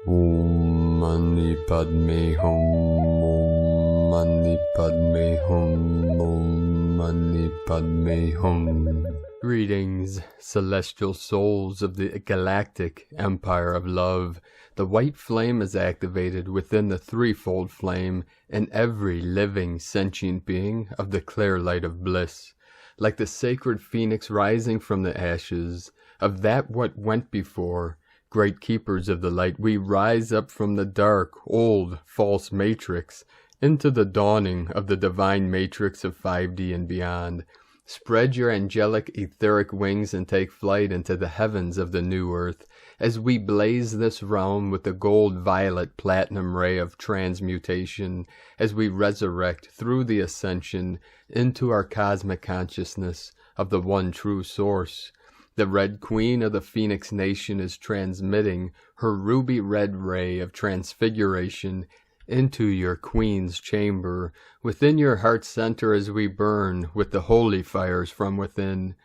Om Mani Padme Hum, Om Mani Padme Hum, Om Mani Padme Hum. Greetings, celestial souls of the Galactic Empire of Love. The white flame is activated within the threefold flame in every living sentient being of the clear light of bliss. Like the sacred phoenix rising from the ashes of that what went before, great keepers of the light, we rise up from the dark, old, false matrix into the dawning of the divine matrix of 5D and beyond. Spread your angelic etheric wings and take flight into the heavens of the new earth as we blaze this realm with the gold-violet platinum ray of transmutation, as we resurrect through the Ascension into our cosmic consciousness of the one true source. The Red Queen of the Phoenix Nation is transmitting her ruby-red ray of transfiguration into your Queen's chamber, within your heart center as we burn with the holy fires from within.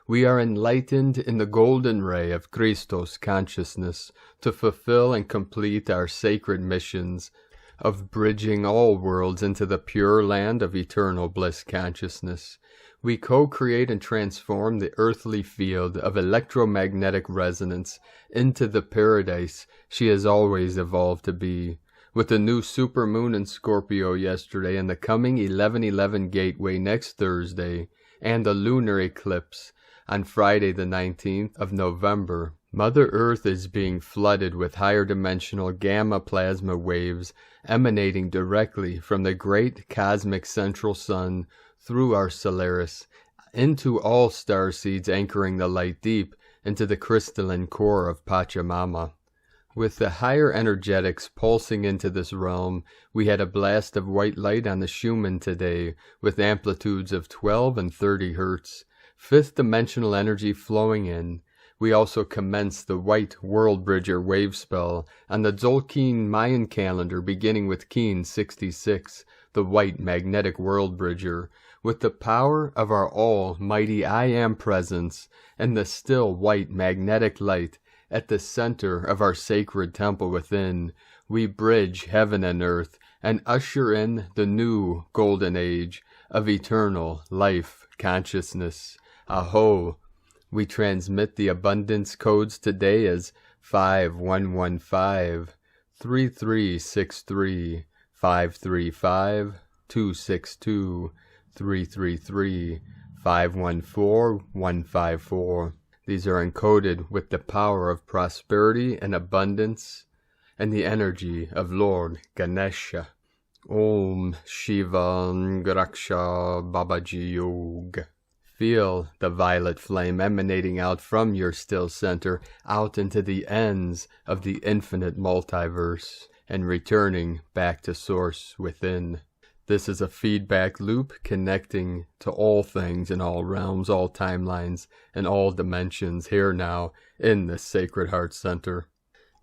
We are enlightened in the golden ray of Christos consciousness to fulfill and complete our sacred missions of bridging all worlds into the pure land of eternal bliss consciousness. We co-create and transform the earthly field of electromagnetic resonance into the paradise she has always evolved to be. With the new supermoon in Scorpio yesterday and the coming 11/11 gateway next Thursday, and the lunar eclipse on Friday the 19th of November, Mother Earth is being flooded with higher dimensional gamma plasma waves emanating directly from the great cosmic central sun through our Solaris into all starseeds, anchoring the light deep into the crystalline core of Pachamama. With the higher energetics pulsing into this realm, we had a blast of white light on the Schumann today with amplitudes of 12 and 30 Hertz. Fifth dimensional energy flowing in. We also commenced the white World Bridger wave spell on the Tzolk'in Mayan calendar beginning with Keen 66, the white magnetic World Bridger, with the power of our almighty I Am presence and the still white magnetic light at the center of our sacred temple within. We bridge heaven and earth and usher in the new golden age of eternal life consciousness. Aho! We transmit the abundance codes today as 5115, 3363, 535, 262, 333, 514, 154. These are encoded with the power of prosperity and abundance and the energy of Lord Ganesha. Om Shiva Graksha Babaji Yog. Feel the violet flame emanating out from your still center out into the ends of the infinite multiverse and returning back to source within. This is a feedback loop connecting to all things in all realms, all timelines, and all dimensions here now in the Sacred Heart Center.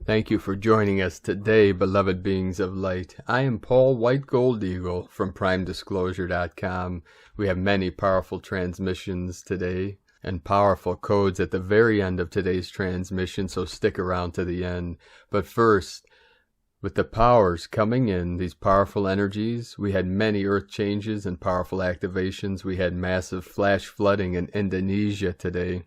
Thank you for joining us today, beloved beings of light. I am Paul White Gold Eagle from PrimeDisclosure.com. We have many powerful transmissions today and powerful codes at the very end of today's transmission, so stick around to the end. But first, with the powers coming in, these powerful energies, we had many earth changes and powerful activations. We had massive flash flooding in Indonesia today.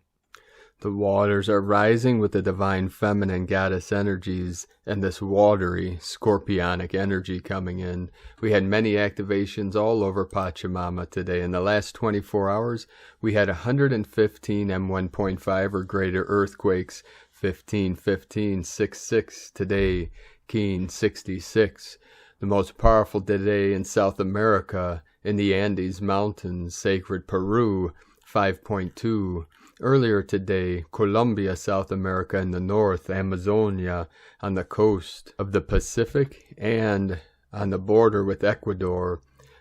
The waters are rising with the divine feminine goddess energies and this watery, scorpionic energy coming in. We had many activations all over Pachamama today. In the last 24 hours, we had 115 M1.5 or greater earthquakes, 15, 15, 6, 6 today. Keen 66, the most powerful today in South America, in the Andes Mountains, sacred Peru, 5.2. Earlier today, Colombia, South America in the north, Amazonia, on the coast of the Pacific, and on the border with Ecuador,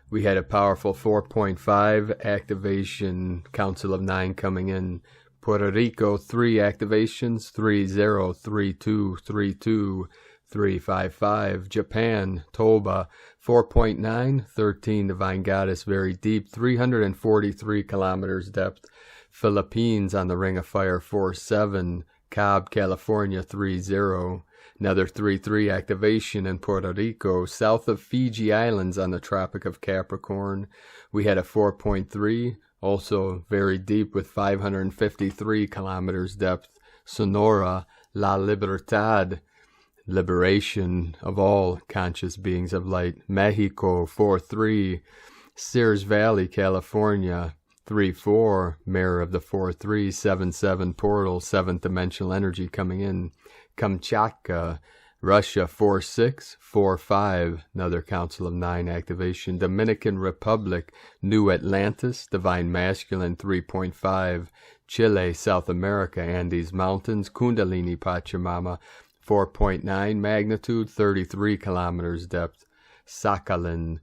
we had a powerful 4.5 activation, Council of 9 coming in. Puerto Rico, 3 activations, 30, 32, 32. 355, Japan, Toba, 4.9, 13, Divine Goddess, very deep, 343 kilometers depth. Philippines on the Ring of Fire, 4.7, Cobb, California, 3.0. Another 3-3 activation in Puerto Rico, south of Fiji Islands on the Tropic of Capricorn. We had a 4.3, also very deep with 553 kilometers depth. Sonora, La Libertad, liberation of all conscious beings of light. Mexico, 4-3. Sears Valley, California, 3-4, mirror of the 4-3, 7-7 portal, 7th dimensional energy coming in. Kamchatka, Russia, 4-6, 4-5, another Council of 9 activation. Dominican Republic, New Atlantis, Divine Masculine, 3.5. Chile, South America, Andes Mountains, Kundalini Pachamama, 4.9 magnitude, 33 kilometers depth. Sakhalin,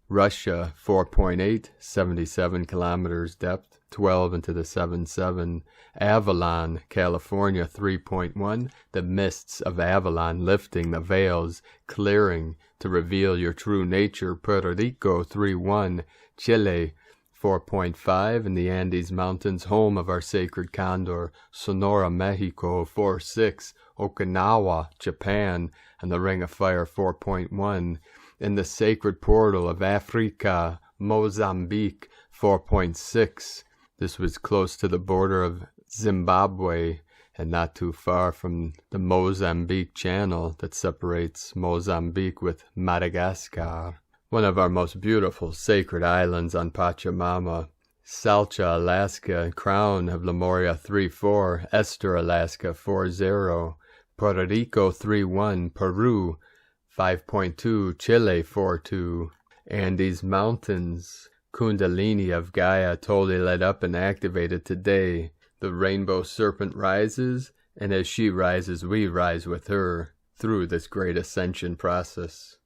Russia, 4.8, 77 kilometers depth, 12 into the 7-7. Avalon, California, 3.1. The mists of Avalon lifting the veils, clearing to reveal your true nature. Puerto Rico, 3.1. Chile, 4.5. In the Andes Mountains, home of our sacred Condor. Sonora, Mexico, 4.6. Okinawa, Japan, and the Ring of Fire, 4.1. In the sacred portal of Africa, Mozambique, 4.6. This was close to the border of Zimbabwe and not too far from the Mozambique Channel that separates Mozambique with Madagascar. One of our most beautiful sacred islands on Pachamama. Salcha, Alaska, crown of Lemuria, 3.4. Esther, Alaska, 4.0. Puerto Rico, 3.1. Peru, 5.2, Chile 4.2, Andes Mountains, Kundalini of Gaia totally lit up and activated today. The rainbow serpent rises, and as she rises, we rise with her through this great ascension process.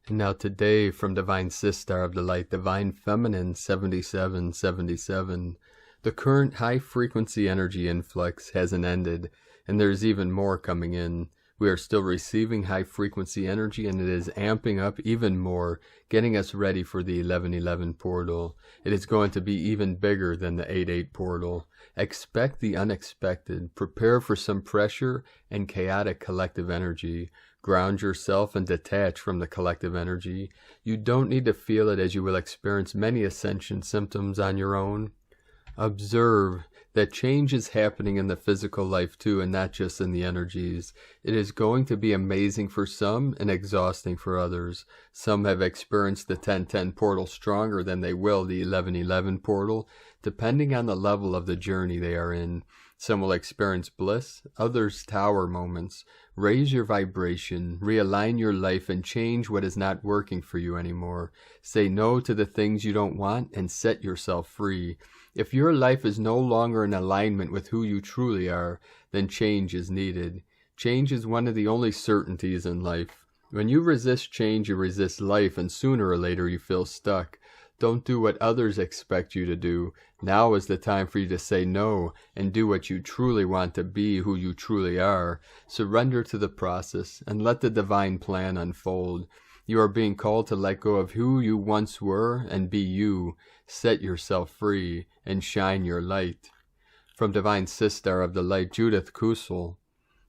And now today, from Divine Sister of the Light, Divine Feminine 7777, the current high-frequency energy influx hasn't ended, and there's even more coming in. We are still receiving high-frequency energy, and it is amping up even more, getting us ready for the 1111 portal. It is going to be even bigger than the 88 portal. Expect the unexpected. Prepare for some pressure and chaotic collective energy. Ground yourself and detach from the collective energy. You don't need to feel it, as you will experience many ascension symptoms on your own. Observe that change is happening in the physical life too, and not just in the energies. It is going to be amazing for some and exhausting for others. Some have experienced the 1010 portal stronger than they will the 1111 portal, depending on the level of the journey they are in. Some will experience bliss, others tower moments. Raise your vibration, realign your life, and change what is not working for you anymore. Say no to the things you don't want and set yourself free. If your life is no longer in alignment with who you truly are, then change is needed. Change is one of the only certainties in life. When you resist change, you resist life, and sooner or later you feel stuck. Don't do what others expect you to do. Now is the time for you to say no and do what you truly want to be, who you truly are. Surrender to the process and let the divine plan unfold. You are being called to let go of who you once were and be you. Set yourself free and shine your light. From Divine Sister of the Light, Judith Kusel.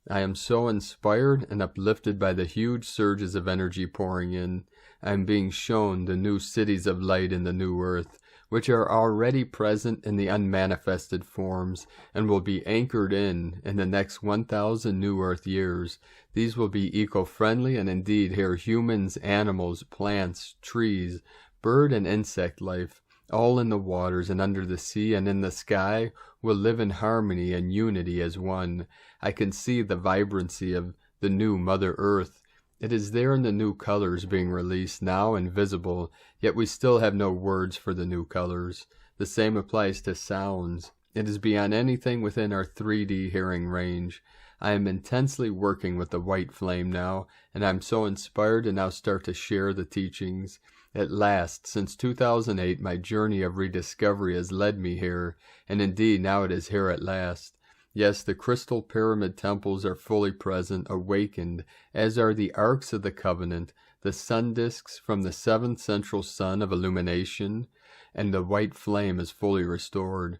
I am so inspired and uplifted by the huge surges of energy pouring in. I am being shown the new cities of light in the new earth, which are already present in the unmanifested forms and will be anchored in the next 1,000 new earth years. These will be eco-friendly, and indeed here humans, animals, plants, trees, bird and insect life, all in the waters and under the sea and in the sky, will live in harmony and unity as one. I can see the vibrancy of the new Mother Earth. It is there in the new colors being released now and visible, yet we still have no words for the new colors. The same applies to sounds. It is beyond anything within our 3D hearing range. I am intensely working with the white flame now, and I am so inspired to now start to share the teachings. At last, since 2008, my journey of rediscovery has led me here, and indeed now it is here at last. Yes, the crystal pyramid temples are fully present, awakened, as are the arcs of the covenant, the sun discs from the seventh central sun of illumination, and the white flame is fully restored.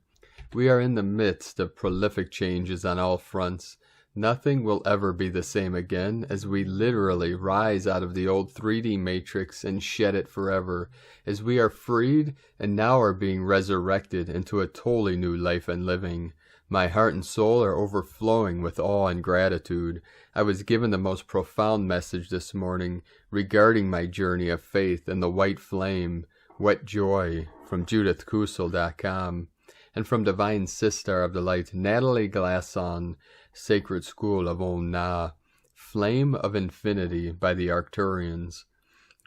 We are in the midst of prolific changes on all fronts. Nothing will ever be the same again as we literally rise out of the old 3D matrix and shed it forever, as we are freed and now are being resurrected into a totally new life and living. My heart and soul are overflowing with awe and gratitude. I was given the most profound message this morning regarding my journey of faith and the white flame, Wet Joy, from JudithKusel.com, and from Divine Sister of the Light, Natalie Glasson, Sacred School of Om-Na, Flame of Infinity by the Arcturians.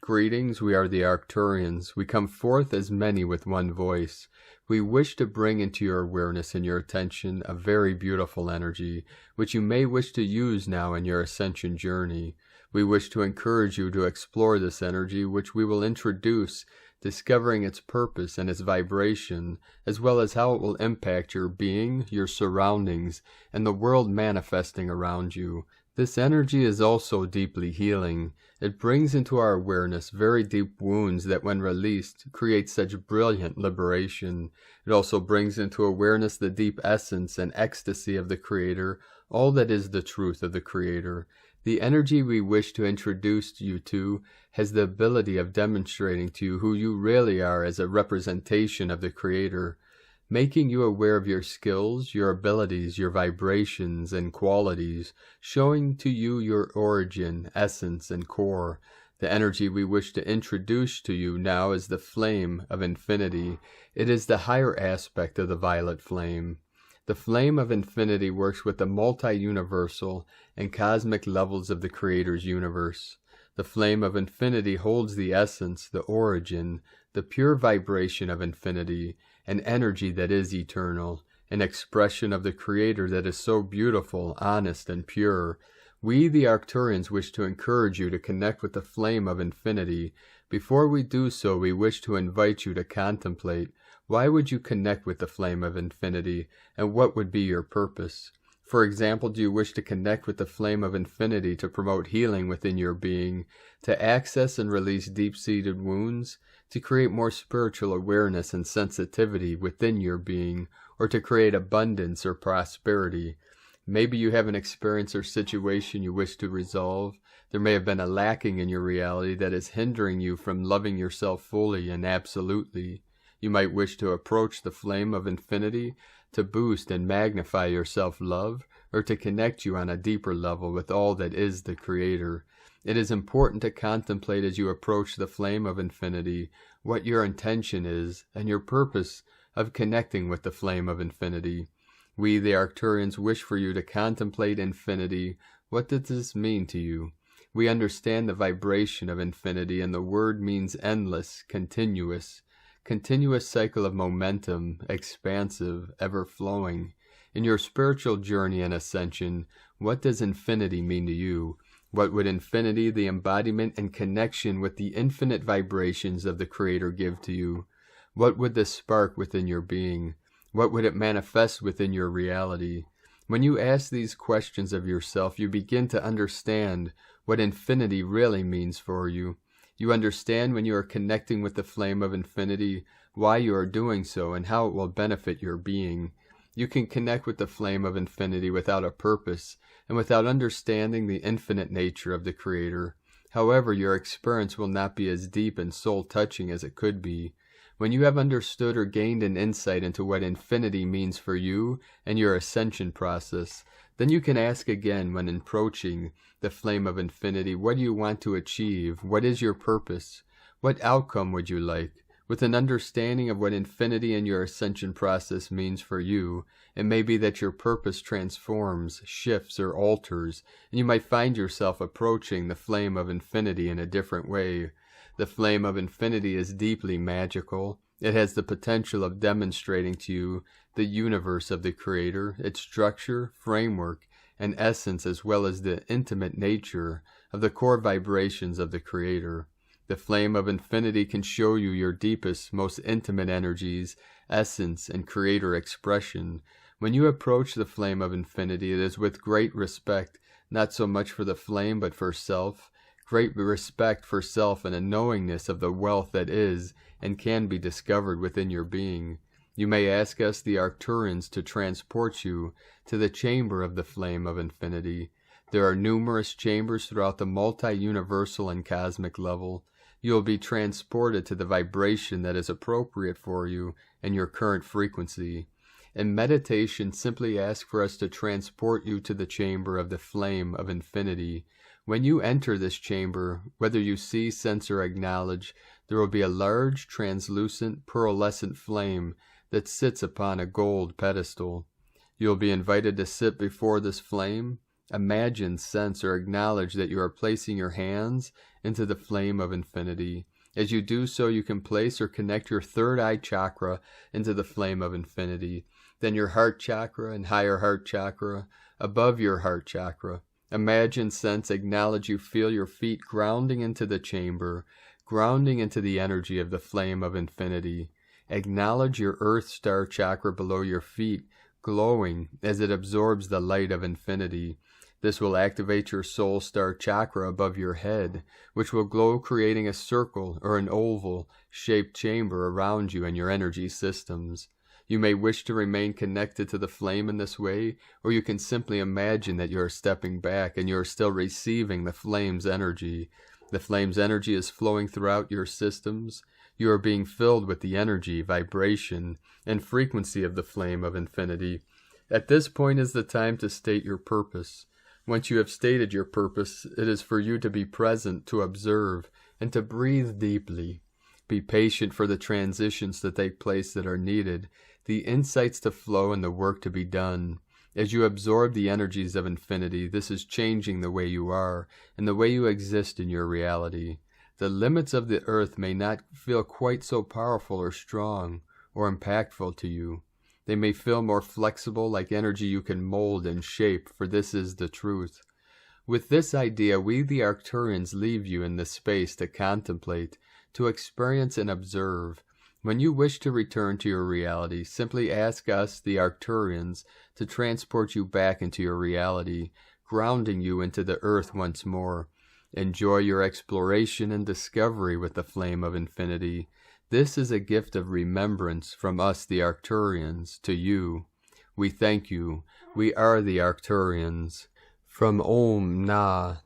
Greetings, we are the Arcturians. We come forth as many with one voice. We wish to bring into your awareness and your attention a very beautiful energy, which you may wish to use now in your ascension journey. We wish to encourage you to explore this energy, which we will introduce, discovering its purpose and its vibration, as well as how it will impact your being, your surroundings, and the world manifesting around you. This energy is also deeply healing. It brings into our awareness very deep wounds that, when released, create such brilliant liberation. It also brings into awareness the deep essence and ecstasy of the Creator, all that is the truth of the Creator. The energy we wish to introduce you to has the ability of demonstrating to you who you really are as a representation of the Creator, making you aware of your skills, your abilities, your vibrations and qualities, showing to you your origin, essence, and core. The energy we wish to introduce to you now is the flame of infinity. It is the higher aspect of the violet flame. The flame of infinity works with the multi-universal and cosmic levels of the Creator's universe. The flame of infinity holds the essence, the origin, the pure vibration of infinity, an energy that is eternal, an expression of the Creator that is so beautiful, honest, and pure. We, the Arcturians, wish to encourage you to connect with the flame of infinity. Before we do so, we wish to invite you to contemplate, why would you connect with the flame of infinity, and what would be your purpose? For example, do you wish to connect with the flame of infinity to promote healing within your being, to access and release deep-seated wounds, to create more spiritual awareness and sensitivity within your being, or to create abundance or prosperity? Maybe you have an experience or situation you wish to resolve. There may have been a lacking in your reality that is hindering you from loving yourself fully and absolutely. You might wish to approach the flame of infinity to boost and magnify your self-love, or to connect you on a deeper level with all that is the Creator. It is important to contemplate as you approach the flame of infinity what your intention is and your purpose of connecting with the flame of infinity. We, the Arcturians, wish for you to contemplate infinity. What does this mean to you? We understand the vibration of infinity, and the word means endless, continuous cycle of momentum, expansive, ever-flowing. In your spiritual journey and ascension, what does infinity mean to you? What would infinity, the embodiment and connection with the infinite vibrations of the Creator, give to you? What would this spark within your being? What would it manifest within your reality? When you ask these questions of yourself, you begin to understand what infinity really means for you. You understand, when you are connecting with the flame of infinity, why you are doing so and how it will benefit your being. You can connect with the flame of infinity without a purpose and without understanding the infinite nature of the Creator. However, your experience will not be as deep and soul-touching as it could be. When you have understood or gained an insight into what infinity means for you and your ascension process, then you can ask again when approaching the flame of infinity, what do you want to achieve? What is your purpose? What outcome would you like? With an understanding of what infinity and your ascension process means for you, it may be that your purpose transforms, shifts, or alters, and you might find yourself approaching the flame of infinity in a different way. The flame of infinity is deeply magical. It has the potential of demonstrating to you the universe of the Creator, its structure, framework, and essence, as well as the intimate nature of the core vibrations of the Creator. The flame of infinity can show you your deepest, most intimate energies, essence, and Creator expression. When you approach the flame of infinity, it is with great respect, not so much for the flame but for self, great respect for self and a knowingness of the wealth that is and can be discovered within your being. You may ask us, the Arcturians, to transport you to the chamber of the flame of infinity. There are numerous chambers throughout the multi-universal and cosmic level. You will be transported to the vibration that is appropriate for you and your current frequency. In meditation, simply ask for us to transport you to the chamber of the flame of infinity. When you enter this chamber, whether you see, sense, or acknowledge, there will be a large, translucent, pearlescent flame that sits upon a gold pedestal. You will be invited to sit before this flame. Imagine, sense, or acknowledge that you are placing your hands into the flame of infinity. As you do so, you can place or connect your third eye chakra into the flame of infinity. Then your heart chakra and higher heart chakra above your heart chakra. Imagine, sense, acknowledge you feel your feet grounding into the chamber, grounding into the energy of the flame of infinity. Acknowledge your earth star chakra below your feet glowing as it absorbs the light of infinity. This will activate your soul star chakra above your head, which will glow, creating a circle or an oval-shaped chamber around you and your energy systems. You may wish to remain connected to the flame in this way, or you can simply imagine that you are stepping back and you are still receiving the flame's energy. The flame's energy is flowing throughout your systems. You are being filled with the energy, vibration, and frequency of the flame of infinity. At this point is the time to state your purpose. Once you have stated your purpose, it is for you to be present, to observe, and to breathe deeply. Be patient for the transitions to take place that are needed, the insights to flow, and the work to be done. As you absorb the energies of infinity, this is changing the way you are and the way you exist in your reality. The limits of the earth may not feel quite so powerful or strong or impactful to you. They may feel more flexible, like energy you can mold and shape, for this is the truth. With this idea, we the Arcturians leave you in this space to contemplate, to experience and observe. When you wish to return to your reality, simply ask us, the Arcturians, to transport you back into your reality, grounding you into the earth once more. Enjoy your exploration and discovery with the flame of infinity. This is a gift of remembrance from us, the Arcturians, to you. We thank you. We are the Arcturians. From omna.org.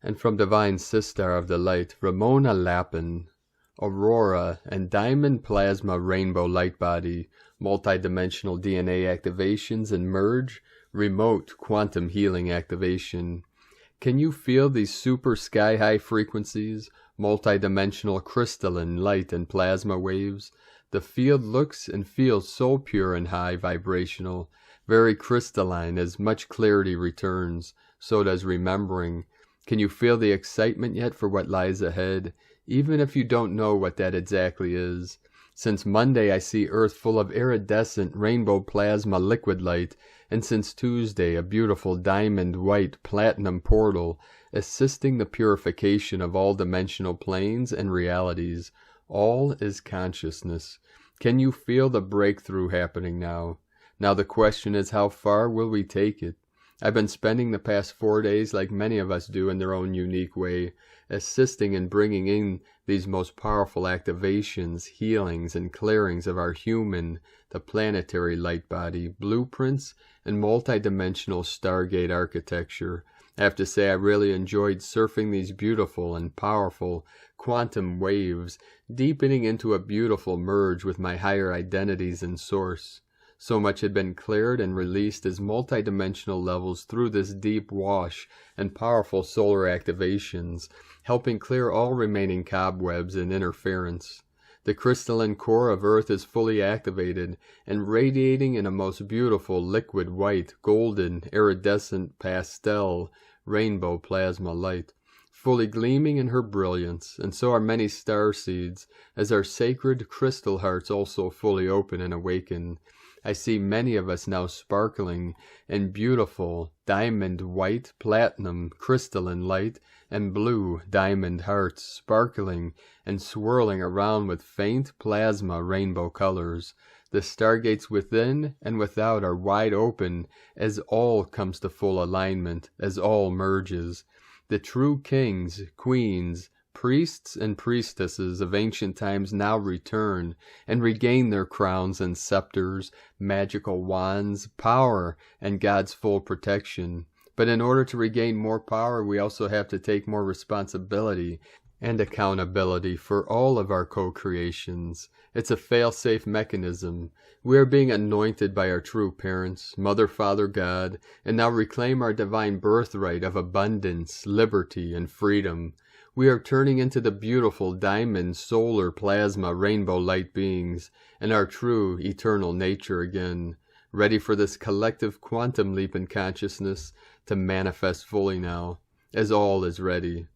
And from Divine Sister of the Light, Ramona Lappin, Aurora and Diamond Plasma Rainbow Lightbody, multidimensional DNA activations and merge, remote quantum healing activation. Can you feel these super sky-high frequencies, multidimensional crystalline light and plasma waves? The field looks and feels so pure and high vibrational, very crystalline. As much clarity returns, so does remembering. Can you feel the excitement yet for what lies ahead, even if you don't know what that exactly is? Since Monday I see Earth full of iridescent rainbow plasma liquid light, and since Tuesday a beautiful diamond white platinum portal, assisting the purification of all dimensional planes and realities. All is consciousness. Can you feel the breakthrough happening now? Now the question is, how far will we take it? I've been spending the past 4 days, like many of us do in their own unique way, assisting and bringing in these most powerful activations, healings, and clearings of our human, the planetary lightbody, blueprints, and multidimensional Stargate architecture. I have to say I really enjoyed surfing these beautiful and powerful quantum waves, deepening into a beautiful merge with my higher identities and source. So much had been cleared and released as multidimensional levels through this deep wash and powerful solar activations, helping clear all remaining cobwebs and interference. The crystalline core of Earth is fully activated and radiating in a most beautiful liquid white, golden, iridescent, pastel, rainbow plasma light, fully gleaming in her brilliance, and so are many starseeds, as our sacred crystal hearts also fully open and awaken. I see many of us now sparkling in beautiful diamond white, platinum, crystalline light, and blue diamond hearts, sparkling and swirling around with faint plasma rainbow colors. The stargates within and without are wide open as all comes to full alignment, as all merges. The true kings, queens, Priests and priestesses of ancient times now return and regain their crowns and scepters, magical wands, power, and God's full protection. But in order to regain more power, we also have to take more responsibility and accountability for all of our co-creations. It's a fail-safe mechanism. We are being anointed by our true parents, Mother, Father, God, and now reclaim our divine birthright of abundance, liberty, and freedom. We are turning into the beautiful diamond, solar, plasma, rainbow light beings, and our true, eternal nature again, ready for this collective quantum leap in consciousness to manifest fully now, as all is ready.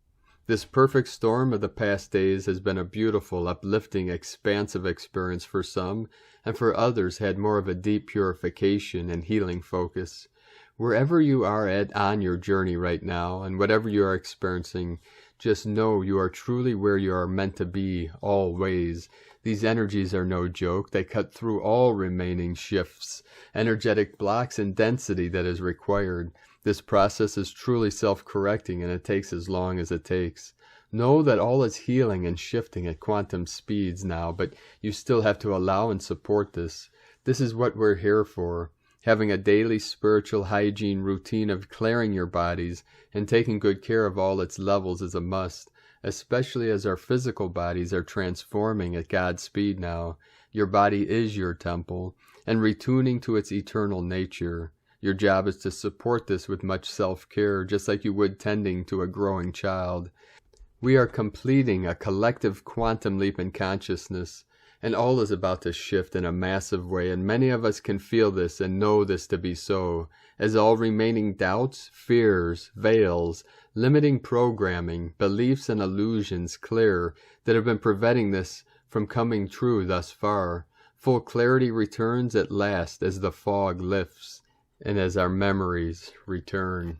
This perfect storm of the past days has been a beautiful, uplifting, expansive experience for some, and for others had more of a deep purification and healing focus. Wherever you are on your journey right now, and whatever you are experiencing, just know you are truly where you are meant to be, always. These energies are no joke. They cut through all remaining shifts, energetic blocks, and density that is required. This process is truly self-correcting, and it takes as long as it takes. Know that all is healing and shifting at quantum speeds now, but you still have to allow and support this. This is what we're here for. Having a daily spiritual hygiene routine of clearing your bodies and taking good care of all its levels is a must, especially as our physical bodies are transforming at God's speed now. Your body is your temple, and retuning to its eternal nature. Your job is to support this with much self-care, just like you would tending to a growing child. We are completing a collective quantum leap in consciousness, and all is about to shift in a massive way, and many of us can feel this and know this to be so, as all remaining doubts, fears, veils, limiting programming, beliefs, and illusions clear that have been preventing this from coming true thus far. Full clarity returns at last as the fog lifts, and as our memories return.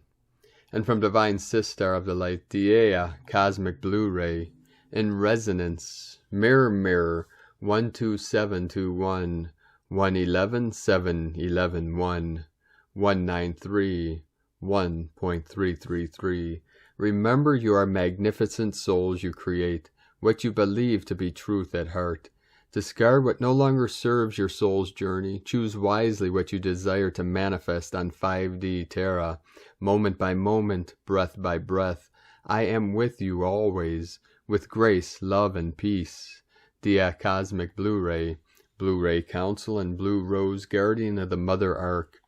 And from Divine Sistar of the Light, Gaia, Cosmic Blu-ray, in resonance, mirror, mirror, 12721, 111, 711, 1, 193, 1.333. Remember, you are magnificent souls you create, what you believe to be truth at heart. Discard what no longer serves your soul's journey. Choose wisely what you desire to manifest on 5D Terra, moment by moment, breath by breath. I am with you always, with grace, love, and peace. Dia Cosmic Blu-ray, Blu-ray Council, and Blue Rose Guardian of the Mother Ark.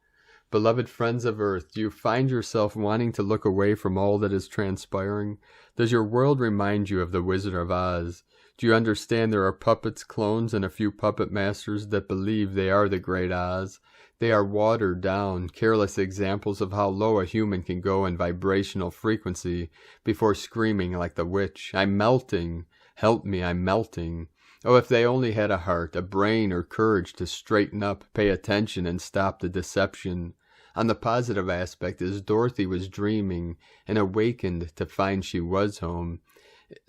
Beloved friends of Earth, do you find yourself wanting to look away from all that is transpiring? Does your world remind you of the Wizard of Oz? Do you understand there are puppets, clones, and a few puppet masters that believe they are the great Oz? They are watered down, careless examples of how low a human can go in vibrational frequency before screaming like the witch, "I'm melting! Help me, I'm melting!" Oh, if they only had a heart, a brain, or courage to straighten up, pay attention, and stop the deception. On the positive aspect, as Dorothy was dreaming and awakened to find she was home,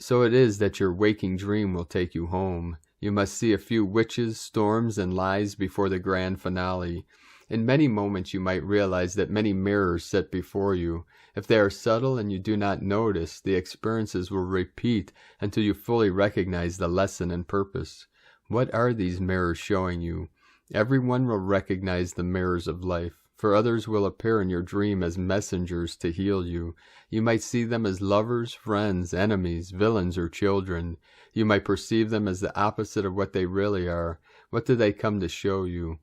so it is that your waking dream will take you home. You must see a few witches, storms, and lies before the grand finale. In many moments you might realize that many mirrors set before you. If they are subtle and you do not notice, the experiences will repeat until you fully recognize the lesson and purpose. What are these mirrors showing you? Everyone will recognize the mirrors of life, for others will appear in your dream as messengers to heal you. You might see them as lovers, friends, enemies, villains, or children. You might perceive them as the opposite of what they really are. What do they come to show you?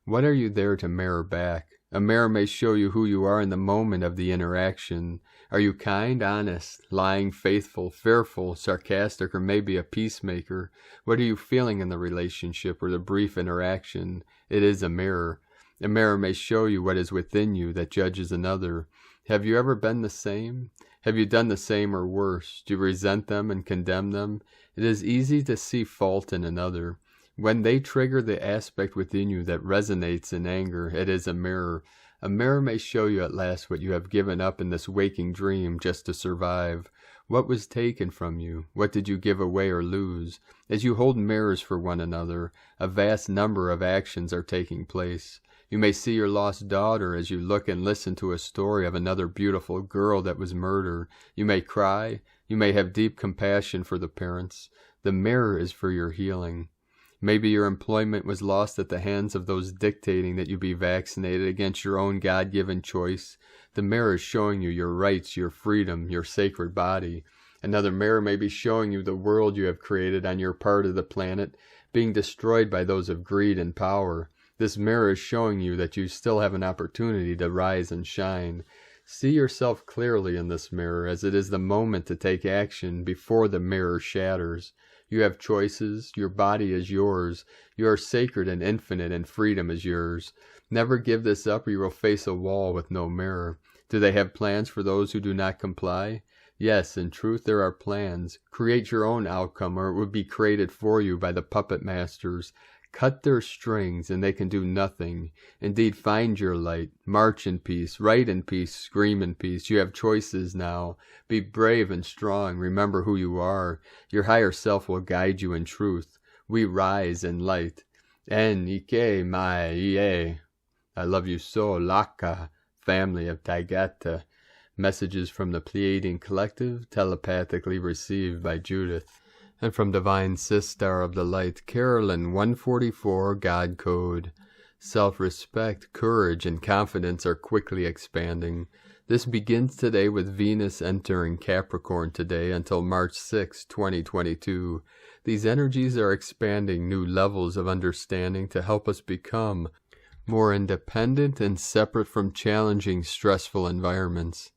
What are you there to mirror back? A mirror may show you who you are in the moment of the interaction. Are you kind, honest, lying, faithful, fearful, sarcastic, or maybe a peacemaker? What are you feeling in the relationship or the brief interaction? It is a mirror. A mirror may show you what is within you that judges another. Have you ever been the same? Have you done the same or worse? Do you resent them and condemn them? It is easy to see fault in another. When they trigger the aspect within you that resonates in anger, it is a mirror. A mirror may show you at last what you have given up in this waking dream just to survive. What was taken from you? What did you give away or lose? As you hold mirrors for one another, a vast number of actions are taking place. You may see your lost daughter as you look and listen to a story of another beautiful girl that was murdered. You may cry. You may have deep compassion for the parents. The mirror is for your healing. Maybe your employment was lost at the hands of those dictating that you be vaccinated against your own God-given choice. The mirror is showing you your rights, your freedom, your sacred body. Another mirror may be showing you the world you have created on your part of the planet being destroyed by those of greed and power. This mirror is showing you that you still have an opportunity to rise and shine. See yourself clearly in this mirror, as it is the moment to take action before the mirror shatters. You have choices. Your body is yours. You are sacred and infinite, and freedom is yours. Never give this up, or you will face a wall with no mirror. Do they have plans for those who do not comply? Yes, in truth there are plans. Create your own outcome, or it would be created for you by the puppet masters. Cut their strings, and they can do nothing. Indeed, find your light. March in peace. Write in peace. Scream in peace. You have choices now. Be brave and strong. Remember who you are. Your higher self will guide you in truth. We rise in light. En Ike Mai Ie. I love you so, Laka, family of Taigata. Messages from the Pleiadian Collective, telepathically received by Judith. And from Divine Sister of the Light, Carolyn 144, God Code. Self-respect, courage, and confidence are quickly expanding. This begins today with Venus entering Capricorn today until March 6, 2022. These energies are expanding new levels of understanding to help us become more independent and separate from challenging, stressful environments.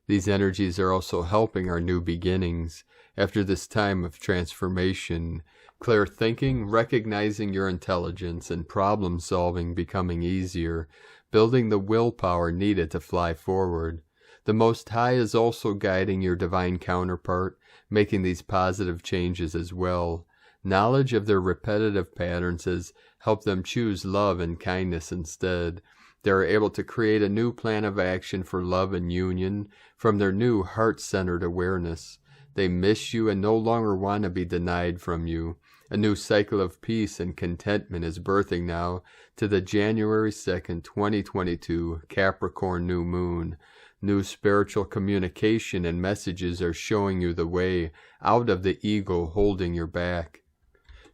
These energies are also helping our new beginnings. After this time of transformation, clear thinking, recognizing your intelligence, and problem solving becoming easier, building the willpower needed to fly forward. The Most High is also guiding your divine counterpart, making these positive changes as well. Knowledge of their repetitive patterns has helped them choose love and kindness instead. They are able to create a new plan of action for love and union from their new heart-centered awareness. They miss you and no longer want to be denied from you. A new cycle of peace and contentment is birthing now to the January 2nd, 2022 Capricorn new moon. New spiritual communication and messages are showing you the way out of the ego holding your back.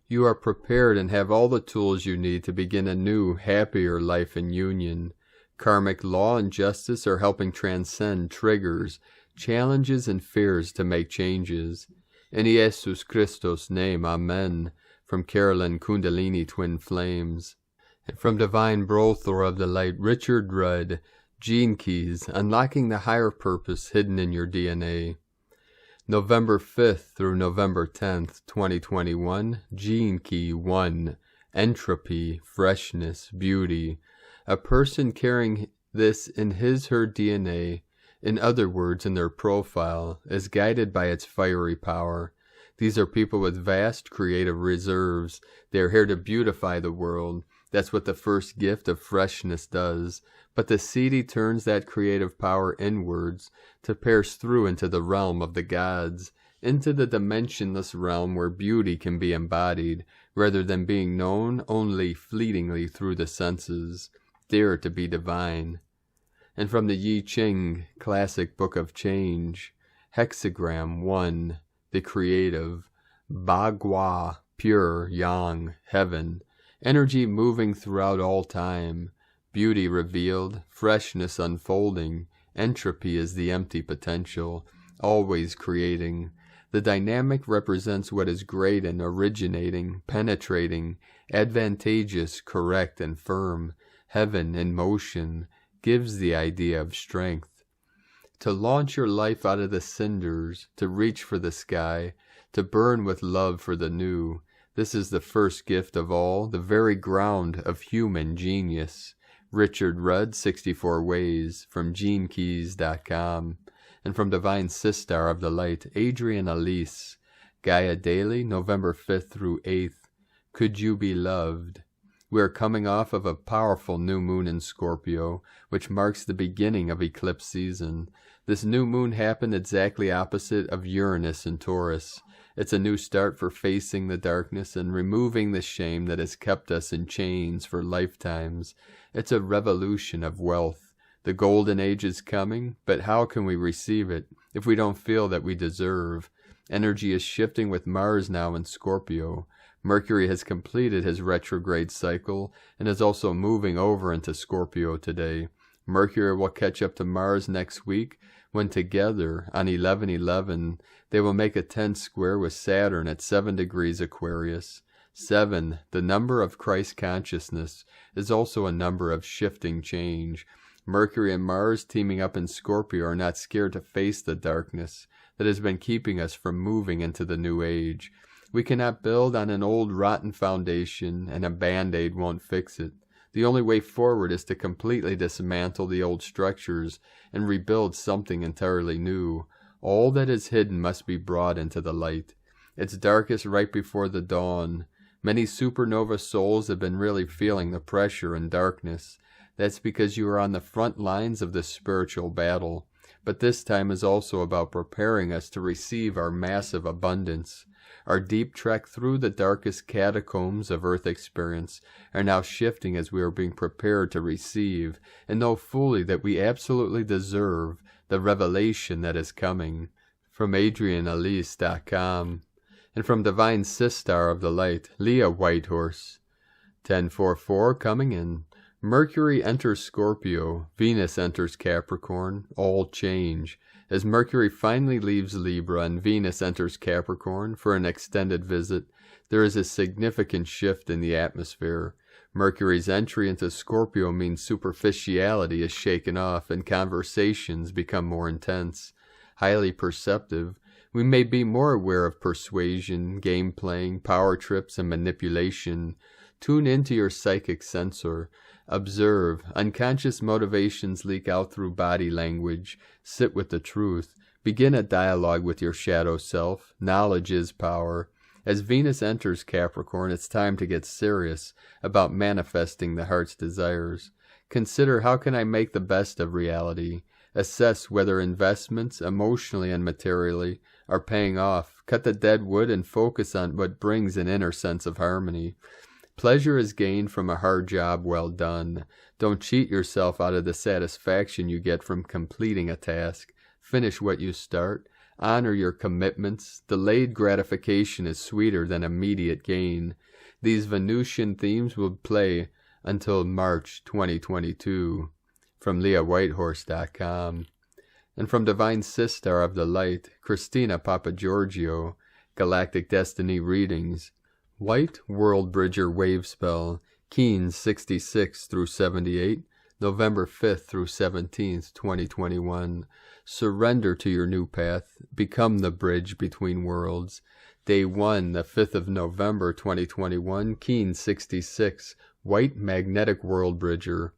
You are prepared and have all the tools you need to begin a new, happier life in union. Karmic law and justice are helping transcend triggers, challenges, and fears to make changes. In Jesus Christos' name, Amen. From Carolyn Kundalini Twin Flames. And from Divine Brothor of the Light, Richard Rudd, Gene Keys, Unlocking the Higher Purpose Hidden in Your DNA. November 5th through November 10th, 2021, Gene Key 1, Entropy, Freshness, Beauty. A person carrying this in his/her DNA, in other words, in their profile, is guided by its fiery power. These are people with vast creative reserves. They are here to beautify the world. That's what the first gift of freshness does. But the seedy turns that creative power inwards to pierce through into the realm of the gods, into the dimensionless realm where beauty can be embodied, rather than being known only fleetingly through the senses. Dare to be divine. And from the Yi Ching Classic Book of Change, Hexagram 1, the creative, Bagua, pure, yang, heaven, energy moving throughout all time, beauty revealed, freshness unfolding, entropy is the empty potential, always creating. The dynamic represents what is great and originating, penetrating, advantageous, correct, and firm. Heaven in motion gives the idea of strength. To launch your life out of the cinders, to reach for the sky, to burn with love for the new. This is the first gift of all, the very ground of human genius. Richard Rudd, 64 Ways, from GeneKeys.com. And from Divine Sister of the Light, Adrian Elise, Gaia Daily, November 5th through 8th. Could you be loved? We are coming off of a powerful new moon in Scorpio, which marks the beginning of eclipse season. This new moon happened exactly opposite of Uranus in Taurus. It's a new start for facing the darkness and removing the shame that has kept us in chains for lifetimes. It's a revolution of wealth. The golden age is coming, but how can we receive it if we don't feel that we deserve? Energy is shifting with Mars now in Scorpio. Mercury has completed his retrograde cycle and is also moving over into Scorpio today. Mercury will catch up to Mars next week when together on 11/11 they will make a 10 square with Saturn at 7 degrees Aquarius. 7, the number of Christ consciousness, is also a number of shifting change. Mercury and Mars teaming up in Scorpio are not scared to face the darkness that has been keeping us from moving into the new age. We cannot build on an old rotten foundation, and a band-aid won't fix it. The only way forward is to completely dismantle the old structures and rebuild something entirely new. All that is hidden must be brought into the light. It's darkest right before the dawn. Many supernova souls have been really feeling the pressure and darkness. That's because you are on the front lines of this spiritual battle. But this time is also about preparing us to receive our massive abundance. Our deep trek through the darkest catacombs of Earth experience are now shifting as we are being prepared to receive and know fully that we absolutely deserve the revelation that is coming. From AdrianElise.com. And from Divine Sistar of the Light, Leah Whitehorse. 1044 coming in. Mercury enters Scorpio, Venus enters Capricorn, all change. As Mercury finally leaves Libra and Venus enters Capricorn for an extended visit, there is a significant shift in the atmosphere. Mercury's entry into Scorpio means superficiality is shaken off and conversations become more intense. Highly perceptive, we may be more aware of persuasion, game playing, power trips, and manipulation. Tune into your psychic sensor. Observe. Unconscious motivations leak out through body language. Sit with the truth. Begin a dialogue with your shadow self. Knowledge is power. As Venus enters Capricorn, it's time to get serious about manifesting the heart's desires. Consider, how can I make the best of reality? Assess whether investments, emotionally and materially, are paying off. Cut the dead wood and focus on what brings an inner sense of harmony. Pleasure is gained from a hard job well done. Don't cheat yourself out of the satisfaction you get from completing a task. Finish what you start. Honor your commitments. Delayed gratification is sweeter than immediate gain. These Venusian themes will play until March 2022. From LeahWhitehorse.com. And from Divine Sistar of the Light, Christina Papagiorgio, Galactic Destiny Readings. White World Bridger Wave Spell, Keens 66 through 78, November 5th through 17th, 2021. Surrender to your new path. Become the bridge between worlds. Day 1, the 5th of November, 2021, Keens 66, White Magnetic World Bridger.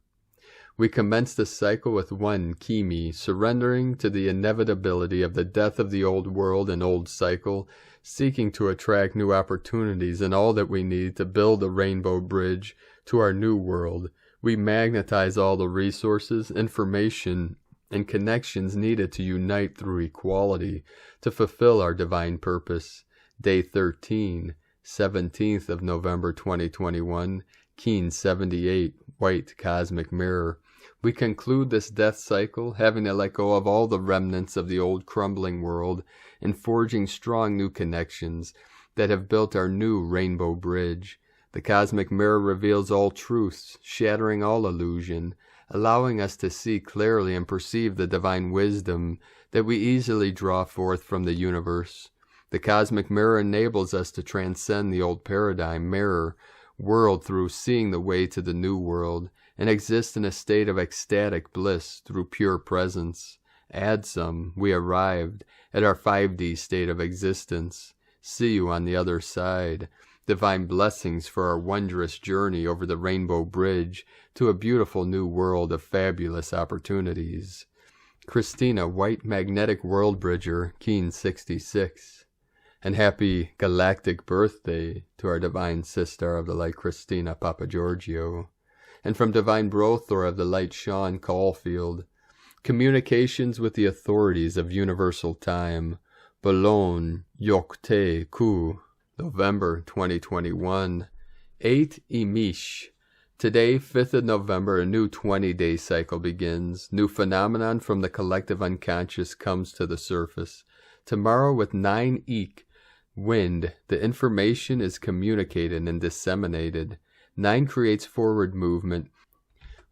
We commence the cycle with 1 Kimi, surrendering to the inevitability of the death of the old world and old cycle, seeking to attract new opportunities and all that we need to build a rainbow bridge to our new world. We magnetize all the resources, information, and connections needed to unite through equality to fulfill our divine purpose. Day 13, 17th of November 2021, Keens 78, White Cosmic Mirror. We conclude this death cycle, having to let go of all the remnants of the old crumbling world and forging strong new connections that have built our new rainbow bridge. The cosmic mirror reveals all truths, shattering all illusion, allowing us to see clearly and perceive the divine wisdom that we easily draw forth from the universe. The cosmic mirror enables us to transcend the old paradigm mirror world through seeing the way to the new world, and exist in a state of ecstatic bliss through pure presence. Add some, we arrived at our 5D state of existence. See you on the other side. Divine blessings for our wondrous journey over the rainbow bridge to a beautiful new world of fabulous opportunities. Christina, White Magnetic World Bridger, Keens 66. And happy galactic birthday to our Divine Sister of the Light, Christina Papagiorgio. And from Divine Brothor of the Light, Sean Caulfield. Communications with the authorities of universal time. Boulogne, Yokte, Ku, November 2021. 8 Imish. Today, 5th of November, a new 20-day cycle begins. New phenomenon from the collective unconscious comes to the surface. Tomorrow, with 9 Ik, wind, the information is communicated and disseminated. 9 creates forward movement.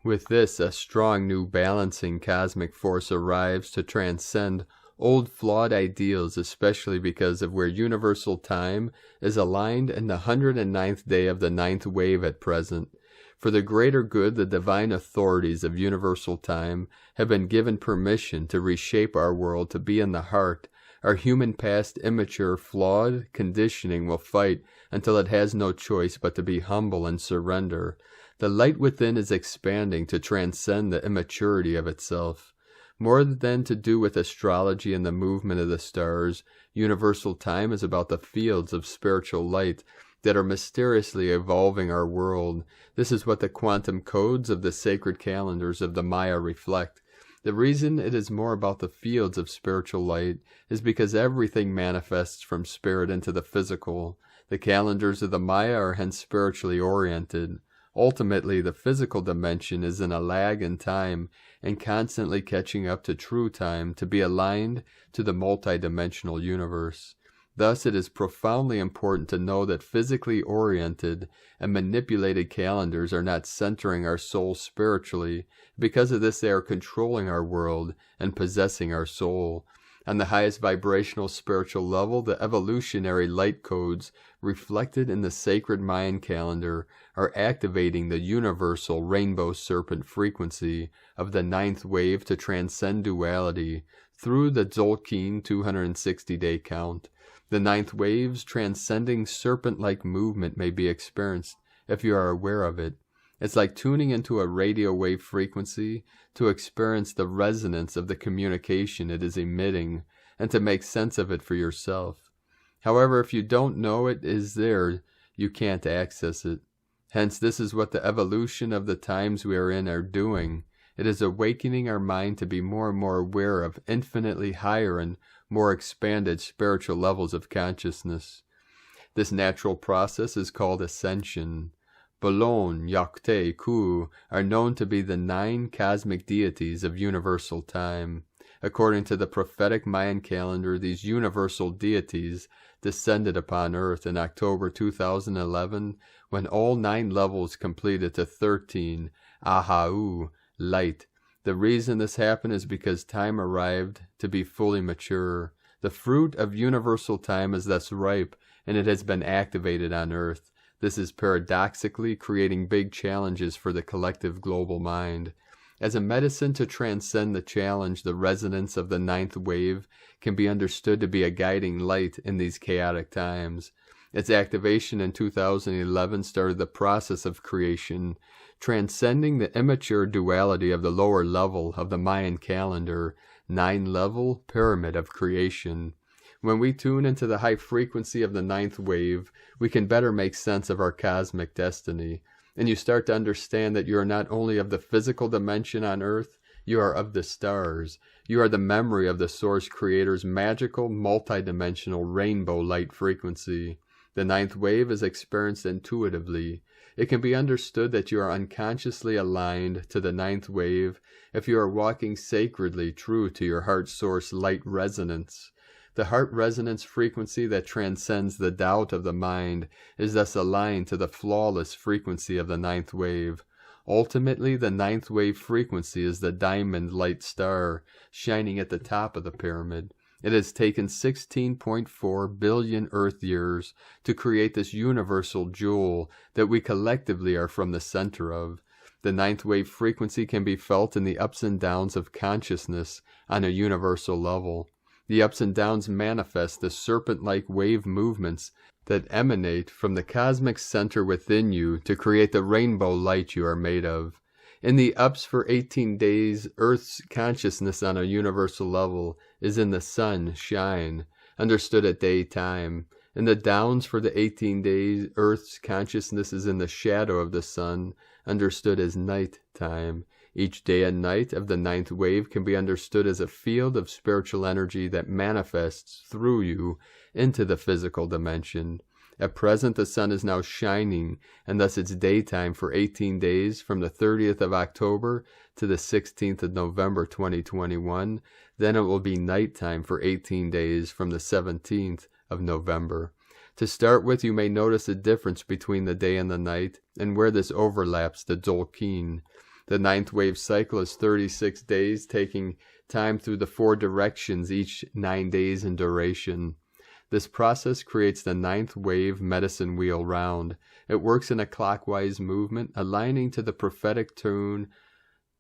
With this, a strong new balancing cosmic force arrives to transcend old flawed ideals, especially because of where universal time is aligned in the 109th day of the 9th wave at present. For the greater good, the divine authorities of universal time have been given permission to reshape our world to be in the heart. Our human past, immature, flawed conditioning will fight until it has no choice but to be humble and surrender. The light within is expanding to transcend the immaturity of itself. More than to do with astrology and the movement of the stars, universal time is about the fields of spiritual light that are mysteriously evolving our world. This is what the quantum codes of the sacred calendars of the Maya reflect. The reason it is more about the fields of spiritual light is because everything manifests from spirit into the physical. The calendars of the Maya are hence spiritually oriented. Ultimately, the physical dimension is in a lag in time and constantly catching up to true time to be aligned to the multidimensional universe. Thus, it is profoundly important to know that physically oriented and manipulated calendars are not centering our soul spiritually. Because of this, they are controlling our world and possessing our soul. On the highest vibrational spiritual level, the evolutionary light codes reflected in the sacred Mayan calendar are activating the universal rainbow serpent frequency of the 9th wave to transcend duality through the Tzolk'in 260-day count. The 9th wave's transcending serpent-like movement may be experienced if you are aware of it. It's like tuning into a radio wave frequency to experience the resonance of the communication it is emitting and to make sense of it for yourself. However, if you don't know it is there, you can't access it. Hence, this is what the evolution of the times we are in are doing. It is awakening our mind to be more and more aware of infinitely higher and more expanded spiritual levels of consciousness. This natural process is called Ascension. Boulogne, Yokte, Ku are known to be the 9 cosmic deities of universal time. According to the prophetic Mayan calendar, these universal deities descended upon Earth in October 2011 when all 9 levels completed to 13 Ahau, light. The reason this happened is because time arrived to be fully mature. The fruit of universal time is thus ripe, and it has been activated on Earth. This is paradoxically creating big challenges for the collective global mind. As a medicine to transcend the challenge, the resonance of the 9th wave can be understood to be a guiding light in these chaotic times. Its activation in 2011 started the process of creation, transcending the immature duality of the lower level of the Mayan calendar, 9-level pyramid of creation. When we tune into the high frequency of the 9th wave, we can better make sense of our cosmic destiny. And you start to understand that you are not only of the physical dimension on Earth, you are of the stars. You are the memory of the Source Creator's magical, multidimensional rainbow light frequency. The 9th wave is experienced intuitively. It can be understood that you are unconsciously aligned to the 9th wave if you are walking sacredly true to your heart source light resonance. The heart resonance frequency that transcends the doubt of the mind is thus aligned to the flawless frequency of the 9th wave. Ultimately, the 9th wave frequency is the diamond light star shining at the top of the pyramid. It has taken 16.4 billion Earth years to create this universal jewel that we collectively are from the center of. The 9th wave frequency can be felt in the ups and downs of consciousness on a universal level. The ups and downs manifest the serpent-like wave movements that emanate from the cosmic center within you to create the rainbow light you are made of. In the ups for 18 days, Earth's consciousness on a universal level is in the sun shine, understood at daytime. In the downs for the 18 days, Earth's consciousness is in the shadow of the sun, understood as night time. Each day and night of the ninth wave can be understood as a field of spiritual energy that manifests through you into the physical dimension. At present, the sun is now shining, and thus it's daytime for 18 days from the 30th of October to the 16th of November 2021. Then it will be nighttime for 18 days from the 17th of November. To start with, you may notice a difference between the day and the night, and where this overlaps the Tzolk'in. The ninth wave cycle is 36 days, taking time through the 4 directions, each 9 days in duration. This process creates the ninth wave medicine wheel round. It works in a clockwise movement, aligning to the prophetic tune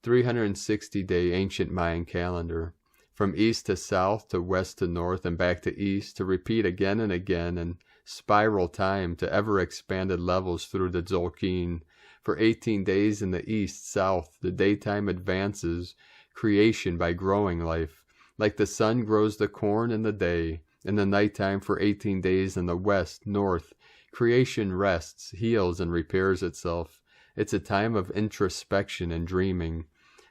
360-day ancient Mayan calendar. From east to south, to west to north, and back to east, to repeat again and again, and spiral time to ever-expanded levels through the Tzolk'in. For 18 days in the east-south, the daytime advances creation by growing life. Like the sun grows the corn in the day. In the nighttime for 18 days in the west-north, creation rests, heals, and repairs itself. It's a time of introspection and dreaming.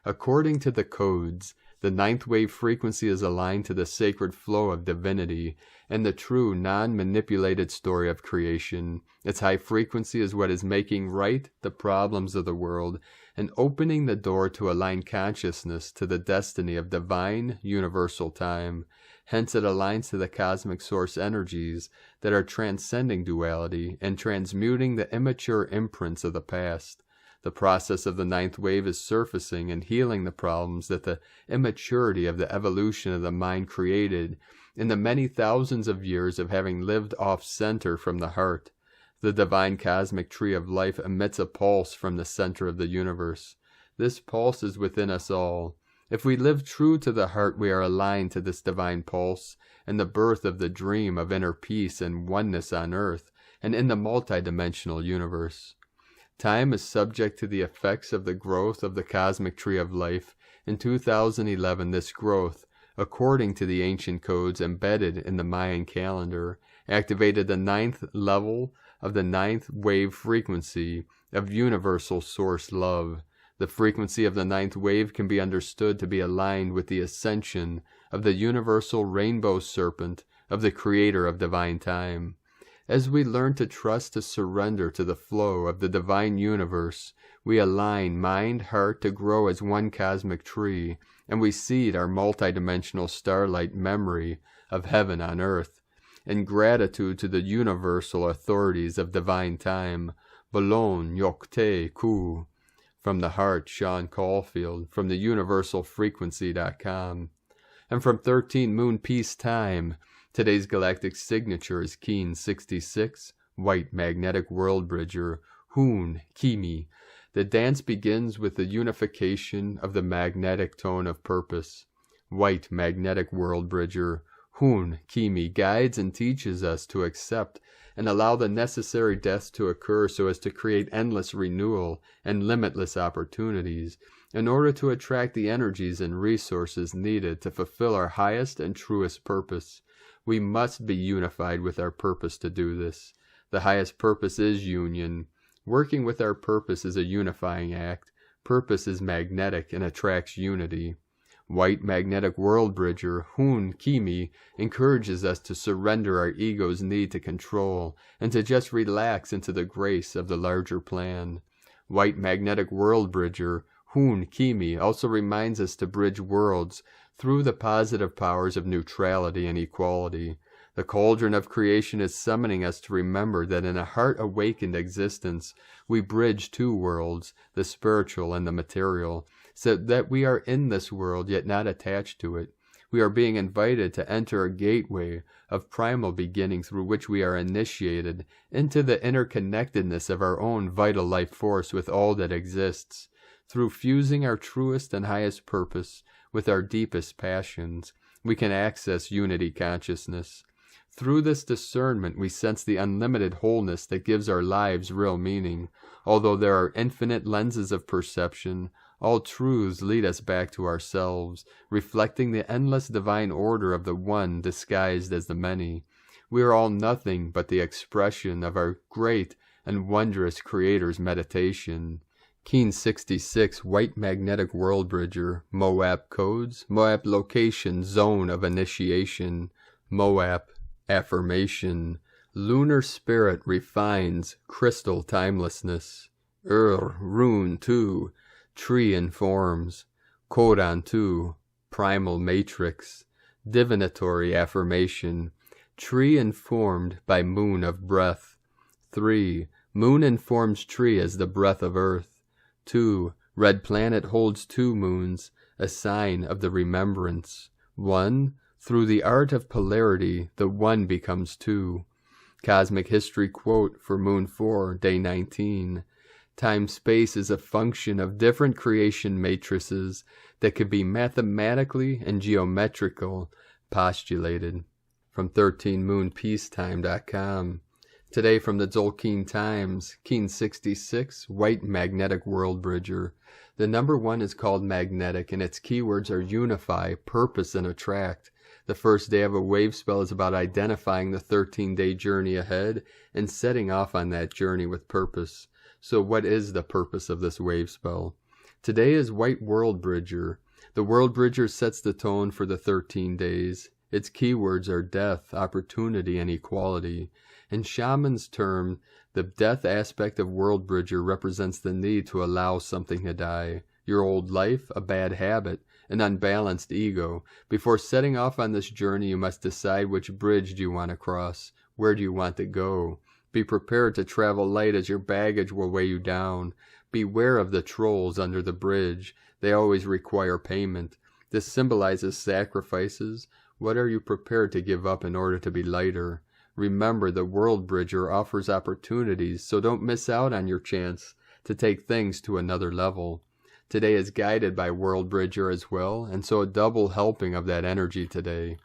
According to the codes, the ninth wave frequency is aligned to the sacred flow of divinity and the true, non-manipulated story of creation. Its high frequency is what is making right the problems of the world and opening the door to align consciousness to the destiny of divine, universal time. Hence it aligns to the cosmic source energies that are transcending duality and transmuting the immature imprints of the past. The process of the ninth wave is surfacing and healing the problems that the immaturity of the evolution of the mind created in the many thousands of years of having lived off-center from the heart. The divine cosmic tree of life emits a pulse from the center of the universe. This pulse is within us all. If we live true to the heart, we are aligned to this divine pulse and the birth of the dream of inner peace and oneness on earth and in the multidimensional universe. Time is subject to the effects of the growth of the cosmic tree of life. In 2011, this growth, according to the ancient codes embedded in the Mayan calendar, activated the ninth level of the ninth wave frequency of universal source love. The frequency of the ninth wave can be understood to be aligned with the ascension of the universal rainbow serpent of the creator of divine time. As we learn to trust to surrender to the flow of the divine universe, we align mind, heart to grow as one cosmic tree, and we seed our multidimensional starlight memory of heaven on earth. In gratitude to the universal authorities of divine time, Bolon Yokte Ku. From the heart, Sean Caulfield, from the universalfrequency.com. And from 13 Moon Peace Time, today's galactic signature is Keen 66, White Magnetic World Bridger, Hoon Kimi. The dance begins with the unification of the magnetic tone of purpose. White Magnetic World Bridger, Hoon Kimi, guides and teaches us to accept and allow the necessary deaths to occur so as to create endless renewal and limitless opportunities in order to attract the energies and resources needed to fulfill our highest and truest purpose. We must be unified with our purpose to do this. The highest purpose is union. Working with our purpose is a unifying act. Purpose is magnetic and attracts unity. White Magnetic World Bridger, Hoon Kimi, encourages us to surrender our ego's need to control and to just relax into the grace of the larger plan. White Magnetic World Bridger, Hoon Kimi, also reminds us to bridge worlds through the positive powers of neutrality and equality. The cauldron of creation is summoning us to remember that in a heart-awakened existence, we bridge two worlds, the spiritual and the material, so that we are in this world yet not attached to it. We are being invited to enter a gateway of primal beginning through which we are initiated into the interconnectedness of our own vital life force with all that exists. Through fusing our truest and highest purpose with our deepest passions, we can access unity consciousness. Through this discernment, we sense the unlimited wholeness that gives our lives real meaning. Although there are infinite lenses of perception, all truths lead us back to ourselves, reflecting the endless divine order of the one disguised as the many. We are all nothing but the expression of our great and wondrous Creator's meditation. Keen 66, White Magnetic World Bridger, MOAP codes, MOAP location, zone of initiation, MOAP affirmation, lunar spirit refines crystal timelessness, rune 2, tree informs, codon 2, primal matrix, divinatory affirmation, tree informed by moon of breath, 3, moon informs tree as the breath of earth, 2, red planet holds 2 moons, a sign of the remembrance, 1, through the art of polarity, the 1 becomes 2. Cosmic history quote for moon 4, day 19. Time-space is a function of different creation matrices that could be mathematically and geometrical postulated. From 13moonpeacetime.com. Today from the Tzolk'in Times, Keen 66, White Magnetic World Bridger. The number 1 is called magnetic, and its keywords are unify, purpose, and attract. The first day of a wave spell is about identifying the 13-day journey ahead and setting off on that journey with purpose. So what is the purpose of this wave spell? Today is White World Bridger. The World Bridger sets the tone for the 13 days. Its keywords are death, opportunity, and equality. In Shaman's term, the death aspect of World Bridger represents the need to allow something to die. Your old life, a bad habit, an unbalanced ego. Before setting off on this journey, you must decide which bridge do you want to cross. Where do you want to go? Be prepared to travel light as your baggage will weigh you down. Beware of the trolls under the bridge. They always require payment. This symbolizes sacrifices. What are you prepared to give up in order to be lighter? Remember, the World Bridger offers opportunities, so don't miss out on your chance to take things to another level. Today is guided by World Bridger as well, and so a double helping of that energy today.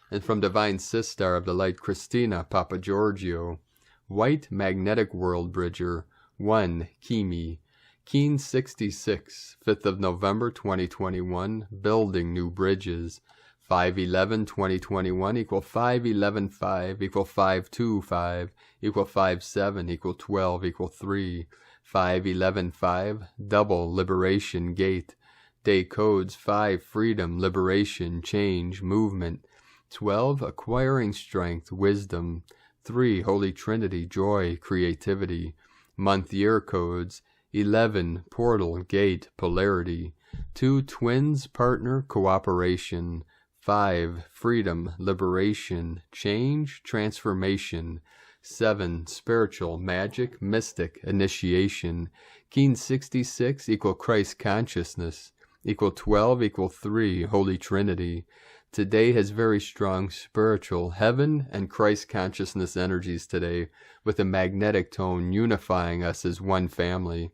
And from Divine Sistar of the Light, Christina Papa Giorgio, White Magnetic World Bridger, 1, Kimi, Keen 66, 5th of November 2021, building new bridges. 5/11/2021 equal 5/11/5 equal 5/2/5 equal 5/7 equal 12 equal 3. 5/11/5 double liberation gate. Day codes 5 freedom, liberation, change, movement. 12 acquiring strength, wisdom. 3 Holy Trinity, joy, creativity. Month year codes 11 portal, gate, polarity. 2 twins, partner, cooperation. 5 freedom, liberation, change, transformation. 7 spiritual, magic, mystic, initiation. Keen 66 equal Christ consciousness equal 12 equal 3 Holy Trinity. Today has very strong spiritual, heaven and Christ consciousness energies today, with a magnetic tone unifying us as one family.